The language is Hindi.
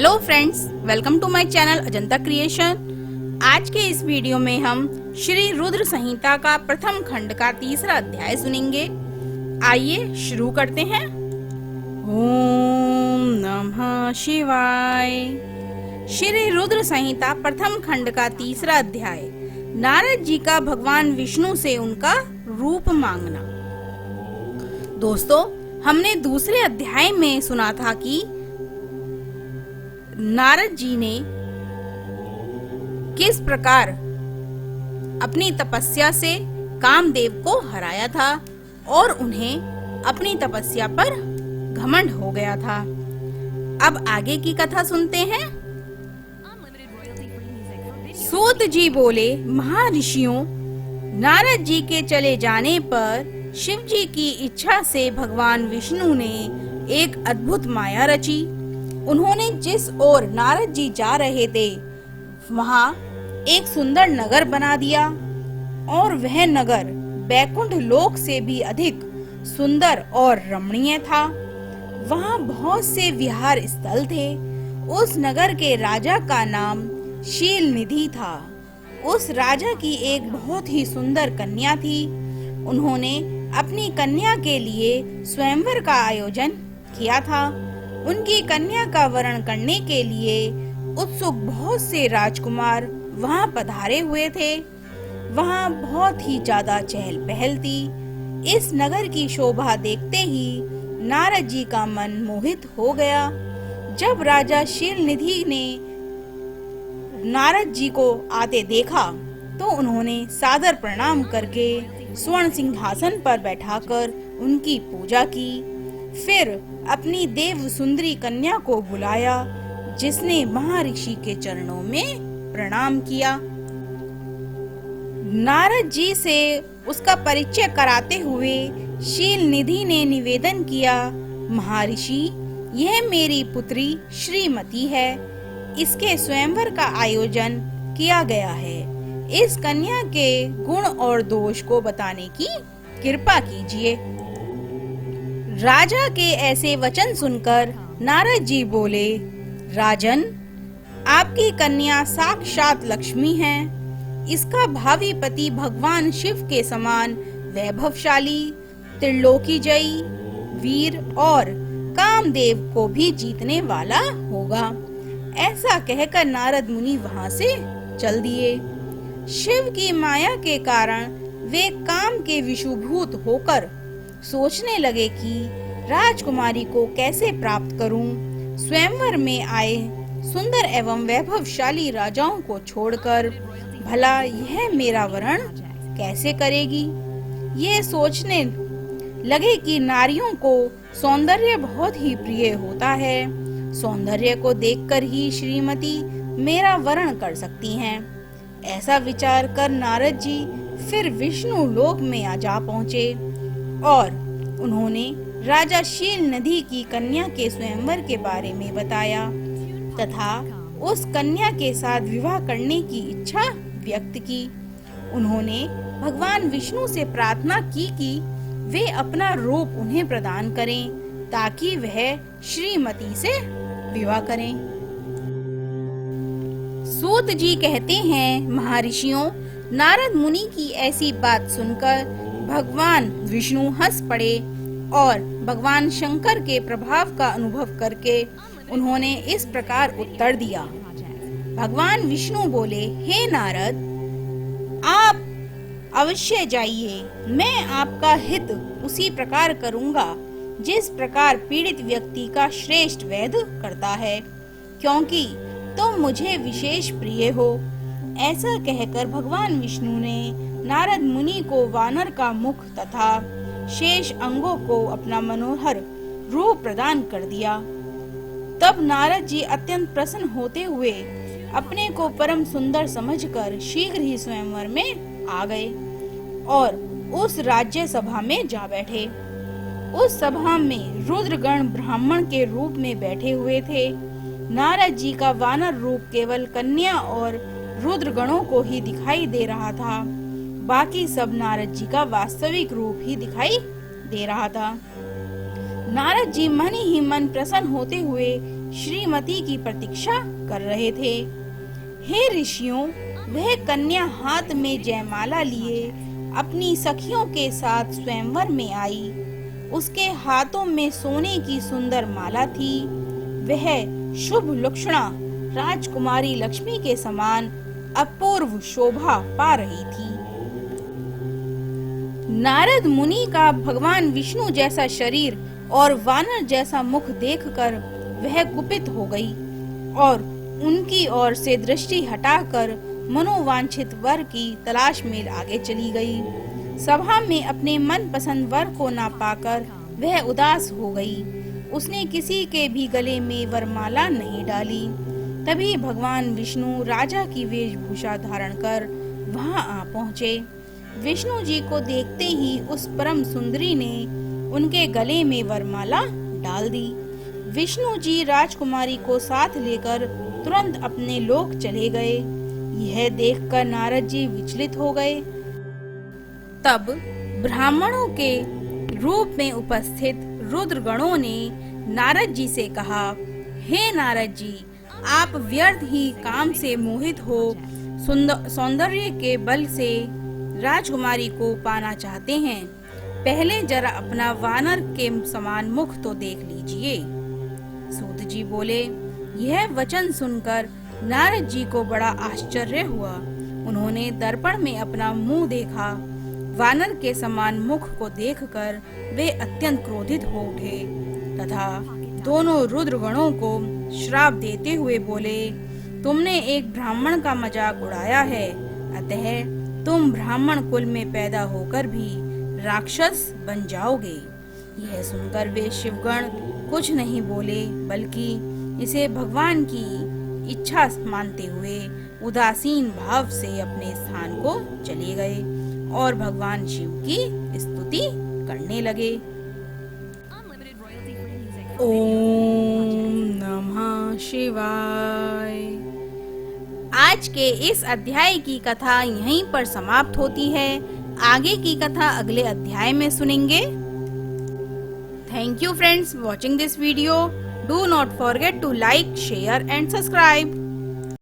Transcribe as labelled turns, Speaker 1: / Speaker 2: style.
Speaker 1: Hello friends, welcome to my channel Ajanta creation. आज के इस वीडियो में हम श्री रुद्र संहिता का प्रथम खंड का तीसरा अध्याय सुनेंगे। आइए शुरू करते हैं। ओम नमः शिवाय। श्री रुद्र संहिता प्रथम खंड का तीसरा अध्याय, नारद जी का भगवान विष्णु से उनका रूप मांगना। दोस्तों, हमने दूसरे अध्याय में सुना था कि नारद जी ने किस प्रकार अपनी तपस्या से कामदेव को हराया था और उन्हें अपनी तपस्या पर घमंड हो गया था। अब आगे की कथा सुनते हैं। सूत जी बोले, महर्षियों, नारद जी के चले जाने पर शिव जी की इच्छा से भगवान विष्णु ने एक अद्भुत माया रची। उन्होंने जिस ओर नारद जी जा रहे थे वहां एक सुंदर नगर बना दिया और वह नगर बैकुंठ लोक से भी अधिक सुंदर और रमणीय था। वहां बहुत से विहार स्थल थे। उस नगर के राजा का नाम शील निधि था। उस राजा की एक बहुत ही सुंदर कन्या थी। उन्होंने अपनी कन्या के लिए स्वयंवर का आयोजन किया था। उनकी कन्या का वरण करने के लिए उत्सुक बहुत से राजकुमार वहां पधारे हुए थे। वहां बहुत ही ज्यादा चहल पहल थी। इस नगर की शोभा देखते ही नारद जी का मन मोहित हो गया। जब राजा शीलनिधि ने नारद जी को आते देखा तो उन्होंने सादर प्रणाम करके स्वर्ण सिंहासन पर बैठाकर उनकी पूजा की। फिर अपनी देव सुंदरी कन्या को बुलाया, जिसने महर्षि के चरणों में प्रणाम किया। नारद जी से उसका परिचय कराते हुए शील निधि ने निवेदन किया, महर्षि, यह मेरी पुत्री श्रीमती है। इसके स्वयंवर का आयोजन किया गया है। इस कन्या के गुण और दोष को बताने की कृपा कीजिए। राजा के ऐसे वचन सुनकर नारद जी बोले, राजन, आपकी कन्या साक्षात लक्ष्मी है। इसका भावी पति भगवान शिव के समान वैभवशाली, त्रिलोकीजयी, वीर और कामदेव को भी जीतने वाला होगा। ऐसा कहकर नारद मुनि वहां से चल दिए। शिव की माया के कारण वे काम के विषुभूत होकर सोचने लगे कि राजकुमारी को कैसे प्राप्त करूं। स्वयंवर में आए सुंदर एवं वैभवशाली राजाओं को छोड़कर भला यह मेरा वरण कैसे करेगी। ये सोचने लगे कि नारियों को सौंदर्य बहुत ही प्रिय होता है। सौंदर्य को देखकर ही श्रीमती मेरा वरण कर सकती हैं। ऐसा विचार कर नारद जी फिर विष्णु लोक में जा पहुँचे और उन्होंने राजा शील निधि की कन्या के स्वयंवर के बारे में बताया तथा उस कन्या के साथ विवाह करने की इच्छा व्यक्त की। उन्होंने भगवान विष्णु से प्रार्थना की कि वे अपना रूप उन्हें प्रदान करें ताकि वह श्रीमती से विवाह करें। सूत जी कहते हैं, महर्षियों, नारद मुनि की ऐसी बात सुनकर भगवान विष्णु हंस पड़े और भगवान शंकर के प्रभाव का अनुभव करके उन्होंने इस प्रकार उत्तर दिया। भगवान विष्णु बोले, हे नारद, आप अवश्य जाइए। मैं आपका हित उसी प्रकार करूंगा जिस प्रकार पीड़ित व्यक्ति का श्रेष्ठ वैद्य करता है, क्योंकि तुम मुझे विशेष प्रिय हो। ऐसा कहकर भगवान विष्णु ने नारद मुनि को वानर का मुख तथा शेष अंगों को अपना मनोहर रूप प्रदान कर दिया। तब नारद जी अत्यंत प्रसन्न होते हुए अपने को परम सुंदर समझकर शीघ्र ही स्वयंवर में आ गए और उस राज्य सभा में जा बैठे। उस सभा में रुद्रगण ब्राह्मण के रूप में बैठे हुए थे। नारद जी का वानर रूप केवल कन्या और रुद्रगणों को ही दिखाई दे रहा था। बाकी सब नारद जी का वास्तविक रूप ही दिखाई दे रहा था। नारद जी मन ही मन प्रसन्न होते हुए श्रीमती की प्रतीक्षा कर रहे थे। हे ऋषियों, वह कन्या हाथ में जयमाला लिए अपनी सखियों के साथ स्वयंवर में आई। उसके हाथों में सोने की सुंदर माला थी। वह शुभ लक्षणा राजकुमारी लक्ष्मी के समान अपूर्व शोभा पा रही थी। नारद मुनि का भगवान विष्णु जैसा शरीर और वानर जैसा मुख देखकर वह कुपित हो गई और उनकी ओर से दृष्टि हटाकर मनोवांछित वर की तलाश में आगे चली गई। सभा में अपने मनपसंद वर को ना पाकर वह उदास हो गई। उसने किसी के भी गले में वरमाला नहीं डाली। तभी भगवान विष्णु राजा की वेशभूषा धारण कर वहां आ पहुँचे। विष्णु जी को देखते ही उस परम सुंदरी ने उनके गले में वरमाला डाल दी। विष्णु जी राजकुमारी को साथ लेकर तुरंत अपने लोक चले गए। यह देखकर नारद जी विचलित हो गए। तब ब्राह्मणों के रूप में उपस्थित रुद्र गणों ने नारद जी से कहा, हे नारद जी, आप व्यर्थ ही काम से मोहित हो सौंदर्य के बल से राजकुमारी को पाना चाहते हैं। पहले जरा अपना वानर के समान मुख तो देख लीजिए। सूत जी बोले। यह वचन सुनकर नारद जी को बड़ा आश्चर्य हुआ। उन्होंने दर्पण में अपना मुंह देखा। वानर के समान मुख को देखकर वे अत्यंत क्रोधित हो उठे तथा दोनों रुद्र गणों को श्राप देते हुए बोले, तुमने एक ब्राह्मण का मजाक उड़ाया है, अतः तुम ब्राह्मण कुल में पैदा होकर भी राक्षस बन जाओगे। यह सुनकर वे शिवगण कुछ नहीं बोले, बल्कि इसे भगवान की इच्छा मानते हुए उदासीन भाव से अपने स्थान को चले गए और भगवान शिव की स्तुति करने लगे। ओम नमः शिवाय। आज के इस अध्याय की कथा यहीं पर समाप्त होती है। आगे की कथा अगले अध्याय में सुनेंगे। Thank you friends watching this video. Do not forget to like, share and subscribe.